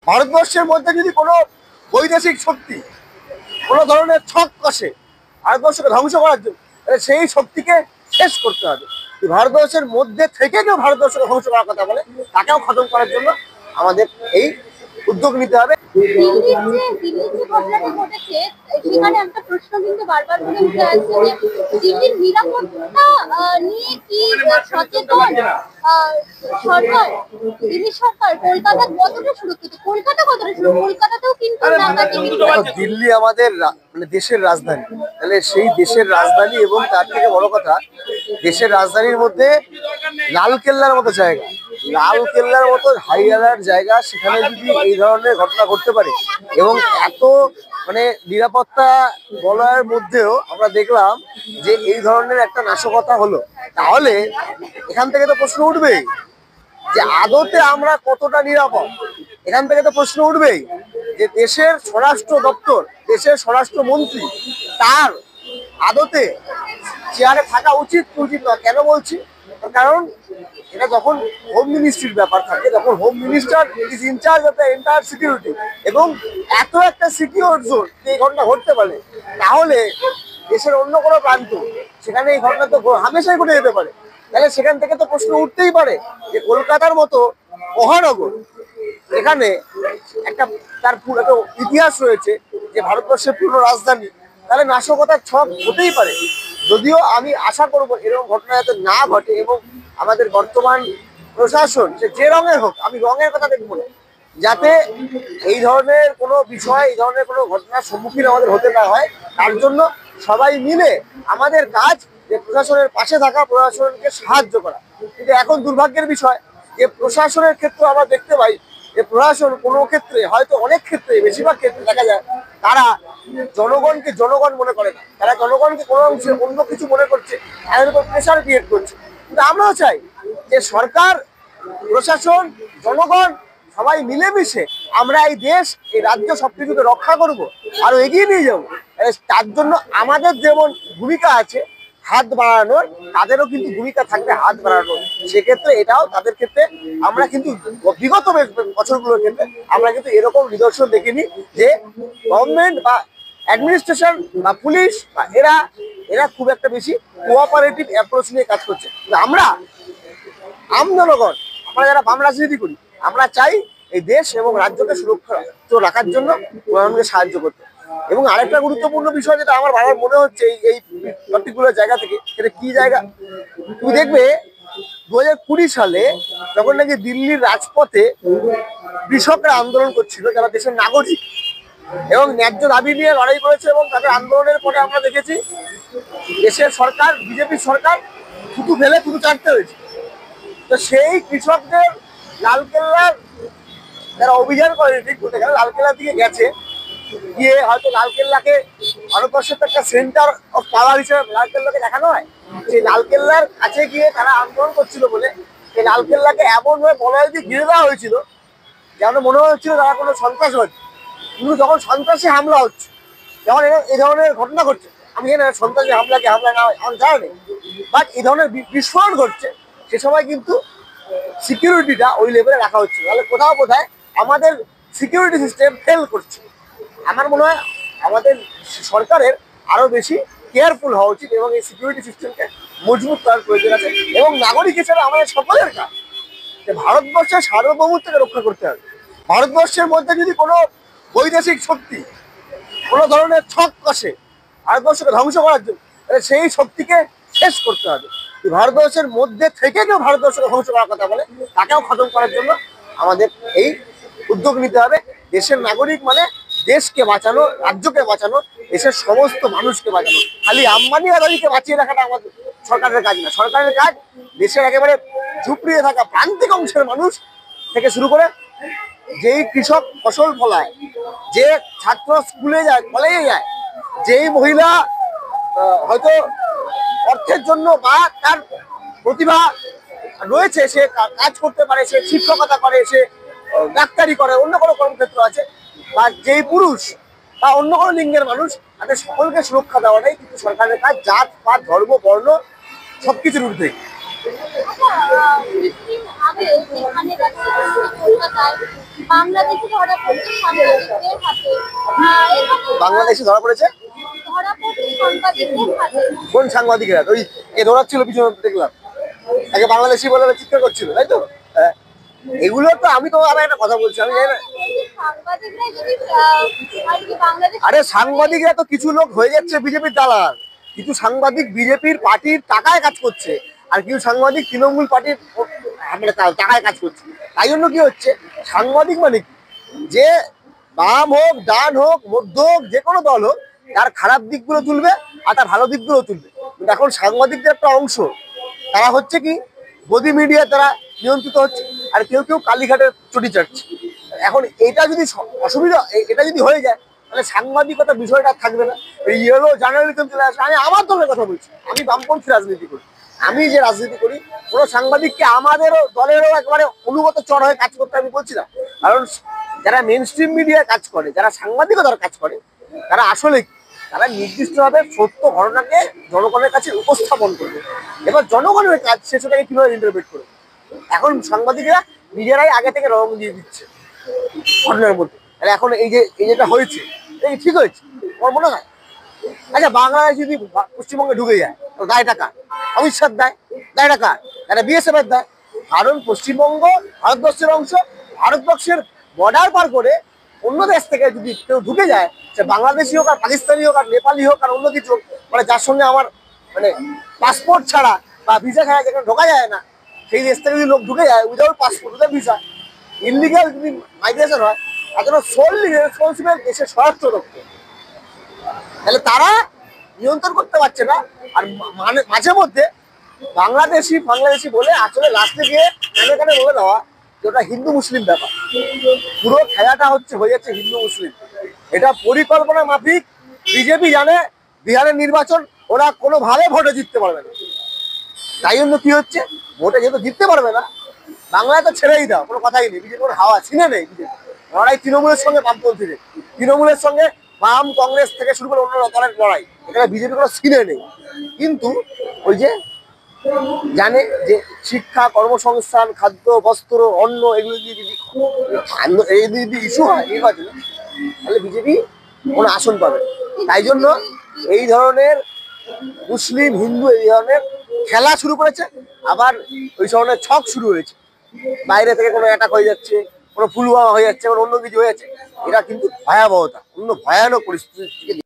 ভারতবর্ষের মধ্যে যদি কোনো বৈদেশিক শক্তি কোনো ধরনের ছক কষে ভারতবর্ষকে ধ্বংস করার জন্য, তাহলে সেই শক্তিকে শেষ করতে হবে। ভারতবর্ষের মধ্যে থেকে কেউ ভারতবর্ষকে ধ্বংস করার কথা বলে, তাকেও খতম করার জন্য আমাদের এই উদ্যোগ নিতে হবে। দিল্লির যে ঘটনাটা ঘটেছে, সেখানে একটা প্রশ্ন কিন্তু বারবার করে উঠে আসছে যে দিল্লির নিরাপত্তা নিয়ে কি সচেতন সরকার, দিল্লি সরকার? কলকাতা কতটা সুরক্ষিত? কলকাতা কতটা সুরক্ষিত? কলকাতাতেও কিন্তু দিল্লি আমাদের মানে দেশের রাজধানী, তাহলে সেই দেশের রাজধানী এবং তার থেকে বড় কথা দেশের রাজধানীর মধ্যে লালকেল্লার মতো জায়গা, লালকেল্লার মতো হাই অ্যালার্ট জায়গা, সেখানে যদি এই ধরনের ঘটনা ঘটতে পারে এবং এত মানে নিরাপত্তা বলয়ের মধ্যেও আমরা দেখলাম যে এই ধরনের একটা নাশকতা হলো, তাহলে এখান থেকে তো প্রশ্ন উঠবেই যে আদতে আমরা কতটা নিরাপদ। এখান থেকে তো প্রশ্ন উঠবেই যে দেশের স্বরাষ্ট্র দপ্তর, দেশের স্বরাষ্ট্রমন্ত্রী তার আদতে চেয়ারে থাকা উচিত উচিত না। কেন বলছি? কারণ এটা যখন হোম মিনিস্ট্রির ব্যাপার থাকে, যখন home minister is in charge of the entire security এবং এত একটা সিকিউর জোন এই ঘটনা ঘটতে পারে, তাহলে দেশের অন্য কোনো প্রান্ত সেখানে এই ঘটনা তো হামেশাই ঘটে যেতে পারে। তাহলে সেখান থেকে তো প্রশ্ন উঠতেই পারে যে কলকাতার মতো মহানগর, এখানে একটা তার পুরো একটা ইতিহাস রয়েছে যে ভারতবর্ষের পুরনো রাজধানী, তাহলে নাশকতার ছক হতেই পারে। যদিও আমি আশা করব এরকম ঘটনা যাতে না ঘটে এবং আমাদের বর্তমান প্রশাসন সে যে রঙের হোক, আমি রঙের কথা দেখবো না, যাতে এই ধরনের কোনো বিষয়, এই ধরনের কোনো ঘটনার সম্মুখীন আমাদের হতে না হয়, তার জন্য সবাই মিলে আমাদের কাজ যে প্রশাসনের পাশে থাকা, প্রশাসনকে সাহায্য করা। কিন্তু এখন দুর্ভাগ্যের বিষয় যে প্রশাসনের ক্ষেত্রে আমরা দেখতে পাই যে প্রশাসন কোনো ক্ষেত্রে, হয়তো অনেক ক্ষেত্রে, বেশিরভাগ ক্ষেত্রে দেখা যায় তারা জনগণকে জনগণ মনে করে না, তারা জনগণকে কোনো অংশে অন্য কিছু মনে করছে, তাদের উপর প্রেশার ক্রিয়েট করছে। কিন্তু আমরাও চাই যে সরকার, প্রশাসন, জনগণ সবাই মিলেমিশে আমরা এই দেশ, এই রাজ্য সবকিছুকে রক্ষা করব, আরো এগিয়ে নিয়ে যাবো। তার জন্য আমাদের যেমন ভূমিকা আছে হাত বাড়ানোর, তাদেরও কিন্তু ভূমিকা থাকবে হাত বাড়ানোর। সেক্ষেত্রে এটাও তাদের ক্ষেত্রে আমরা কিন্তু বিগত বছরগুলোর ক্ষেত্রে আমরা কিন্তু এরকম নিদর্শন দেখিনি যে গভর্নমেন্ট বা অ্যাডমিনিস্ট্রেশন বা পুলিশ বা এরা খুব একটা বেশি কোঅপারেটিভ অ্যাপ্রোচ নিয়ে কাজ করছে। আমরা জনগণ, আমরা যারা বাম রাজনীতি করি, আমরা চাই এই দেশ এবং রাজ্যকে সুরক্ষিত রাখার জন্য প্রশাসনকে সাহায্য করতে। এবং আরেকটা গুরুত্বপূর্ণ বিষয় যেটা আমার বাবার মনে হচ্ছে এই পার্টিকুলার জায়গা থেকে, সেটা কি জায়গা, তুমি দেখবে 2020 সালে যখন নাকি দিল্লির রাজপথে কৃষকরা আন্দোলন করছিল, যারা দেশের নাগরিক এবং ন্যায্য দাবি নিয়ে লড়াই করেছে, এবং তাদের আন্দোলনের পরে আমরা দেখেছি দেশের সরকার, বিজেপি সরকার থুতু ফেলে থুতু চাটতে হয়েছে। তো সেই কৃষকদের লালকেল্লার যারা অভিযান করে, ঠিক বলতে গেলে লালকেল্লার দিকে গেছে, গিয়ে হয়তো লালকেল্লাকে ভারতবর্ষের একটা সেন্টার অফ পাওয়ার হিসেবে লালকেল্লাকে দেখানো হয়। সেই লালকেল্লার কাছে গিয়ে তারা আন্দোলন করছিল বলে সেই লালকেল্লাকে এমনভাবে বলয় দিয়ে ঘিরে দেওয়া হয়েছিল যেন মনে হচ্ছিল তারা কোনো সন্ত্রাসবাদী। কিন্তু যখন সন্ত্রাসী হামলা হচ্ছে, যখন এই ধরনের ঘটনা ঘটছে, আমি জানি না সন্ত্রাসী হামলা না আমার জানা নেই, বাট এই ধরনের বিস্ফোরণ ঘটছে, সে সময় কিন্তু সিকিউরিটিটা ওই লেভেলে রাখা হচ্ছে। তাহলে কোথাও আমাদের সিকিউরিটি সিস্টেম ফেল করছে। আমার মনে হয় আমাদের সরকারের আরো বেশি কেয়ারফুল হওয়া উচিত এবং এই সিকিউরিটি সিস্টেমকে মজবুত করার প্রয়োজন আছে। এবং নাগরিক হিসেবে আমাদের সকলের কাজ যে ভারতবর্ষের সার্বভৌমত্বকে রক্ষা করতে হবে। ভারতবর্ষের মধ্যে যদি কোনো বৈদেশিক শক্তি কোনো ধরনের ছক কষে ভারতবর্ষকে ধ্বংস করার জন্য, তাহলে সেই শক্তিকে শেষ করতে হবে। ভারতবর্ষের মধ্যে থেকে কেউ ভারতবর্ষকে ধ্বংস করার কথা বলে, তাকেও খতম করার জন্য আমাদের এই উদ্যোগ নিতে হবে। দেশের নাগরিক মানে দেশকে বাঁচানো, রাজ্যকে বাঁচানো, দেশের সমস্ত মানুষকে বাঁচানো। খালি আম্বানি আদানিকে বাঁচিয়ে রাখাটা আমাদের সরকারের কাজ না। সরকারের কাজ দেশের একেবারে ঝুপড়িয়ে থাকা প্রান্তিক অংশের মানুষ থেকে শুরু করে যেই কৃষক ফসল ফলায়, যে ছাত্র স্কুলে যায়, কলেজে যায়, যেই মহিলা হয়তো অর্থের জন্য বা তার প্রতিভা রয়েছে, সে কাজ করতে পারে, সে শিক্ষকতা করে, সে ডাক্তারি করে, অন্য কোনো কর্মক্ষেত্র আছে, বা যেই পুরুষ বা অন্য কোনো লিঙ্গের মানুষ, তাদের সকলকে সুরক্ষা দেওয়াটাই কিন্তু সরকারের কাজ, জাত পাত ধর্ম বর্ণ সবকিছুর ঊর্ধ্বে। কিছুদিন আগে যেখানে কলকাতায় বাংলাদেশে ধরা পড়ছে সাংবাদিকদের হাতে, এখানে বাংলাদেশে ধরা পড়েছে ধরা পড়ছে সাংবাদিকদের হাতে। কোন সাংবাদিকেরা? ওই এ ধরাচ্ছিল পিছনে দেখলাম, আগে বাংলাদেশি বলে চিৎকার করছিল, তাই তো? হ্যাঁ। এগুলো তো আমি তো আবার একটা কথা বলছি, আমি জানি না। সাংবাদিকরা যদি আর কি বাংলাদেশ, আরে সাংবাদিকরা তো কিছু লোক হয়ে যাচ্ছে বিজেপির দালাল, কিছু সাংবাদিক বিজেপির পার্টির টাকায় কাজ করছে, আর কিছু সাংবাদিক তৃণমূল পার্টির মানে টাকায় কাজ করছে। তাই জন্য কি হচ্ছে, সাংবাদিক মানে কি, যে বাম হোক ডান হোক মধ্য হোক যে কোনো দল হোক, তার খারাপ দিকগুলো তুলবে আর তার ভালো দিকগুলো তুলবে। কিন্তু এখন সাংবাদিকদের একটা অংশ তারা হচ্ছে কি গদি মিডিয়া তারা নিয়ন্ত্রিত হচ্ছে, আর কেউ কেউ কালীঘাটের চটি চাটছে। এখন এটা যদি অসুবিধা, এটা যদি হয়ে যায়, তাহলে সাংবাদিকতা বিষয়টা থাকবে না, এই ইয়েলো জার্নালিজম চলে আসবে। আমি আমার দলের কথা বলছি, আমি বামপন্থী রাজনীতি করি, আমি যে রাজনীতি করি, কোনো সাংবাদিককে আমাদেরও দলেরও একবারে অনুগত চর হয়ে কাজ করতে আমি বলছি না। কারণ যারা মেন স্ট্রিম মিডিয়ায় কাজ করে, যারা সাংবাদিকতার কাজ করে, তারা আসলে কি, তারা নির্দিষ্টভাবে সত্য ঘটনাকে জনগণের কাছে উপস্থাপন করবে। এবার জনগণের কাজ সে সেটাকে কিভাবে ইন্টারপ্রেট করবে। এখন সাংবাদিকরা নিজেরাই আগে থেকে রং দিয়ে দিচ্ছে ঘটনার মধ্যে। তাহলে এখন এই যেটা হয়েছে, এটা কি ঠিক হয়েছে আমার মনে হয়? আচ্ছা, বাংলাদেশ যদি পশ্চিমবঙ্গে ঢুকে যায়, তো দায়টা কার? অমিত শাহ দায়, দায়টা কার? এটা বিএসএফ এর দায়। কারণ পশ্চিমবঙ্গ ভারতবর্ষের অংশ, ভারতবর্ষের বর্ডার পার করে অন্য দেশ থেকে যদি কেউ ঢুকে যায়, সে বাংলাদেশি হোক আর পাকিস্তানি হোক আর নেপালি হোক আর অন্য কিছু হোক, মানে যার সঙ্গে আমার মানে পাসপোর্ট ছাড়া বা ভিসা ছাড়া যেখানে ঢোকা যায় না, সেই দেশ থেকে যদি লোক ঢুকে যায় without passport without visa, illegal যদি মাইগ্রেশন হয়, তার জন্য সোললি রেসপন্সিবল দেশের স্বরাষ্ট্র দপ্তর। তাহলে তারা নিয়ন্ত্রণ করতে পারছে না। আর মানে মাঝে মধ্যে বাংলাদেশি বাংলাদেশি বলে আসলে লাস্টে গিয়ে কানে কানে বলে দেওয়া যে ওটা হিন্দু মুসলিম ব্যাপার। পুরো খেলাটা হয়ে যাচ্ছে হিন্দু মুসলিম। এটা পরিকল্পনা মাফিক। বিজেপি জানে বিহারের নির্বাচন ওরা কোনোভাবে ভোটে জিততে পারবে না। তাই জন্য কি হচ্ছে, ভোটে যেহেতু জিততে পারবে না, বাংলায় তো ছেড়েই দাও, কোনো কথাই নেই, বিজেপি কোনো হাওয়া ছিনে নেই। বিজেপি লড়াই তৃণমূলের সঙ্গে বামপন্থীদের, তৃণমূলের সঙ্গে বাম কংগ্রেস থেকে শুরু করে অন্য দলের লড়াই, এখানে বিজেপি কোনো সিনে নেই। কিন্তু ওই যে জানে যে শিক্ষা, কর্মসংস্থান, খাদ্য, বস্ত্র, অন্ন, এগুলো দিয়ে যদি এই যদি ইস্যু হয় নির্বাচনে, তাহলে বিজেপি কোনো আসন পাবে না। তাই জন্য এই ধরনের মুসলিম হিন্দু এই ধরনের খেলা শুরু করেছে। আবার ওই ধরনের ছক শুরু হয়েছে, বাইরে থেকে কোনো অ্যাটাক হয়ে যাচ্ছে, কোনো পুলওয়ামা হয়ে যাচ্ছে, কোনো অন্য কিছু হয়ে যাচ্ছে। এটা কিন্তু ভয়াবহতা, অন্য ভয়ানক পরিস্থিতি থেকে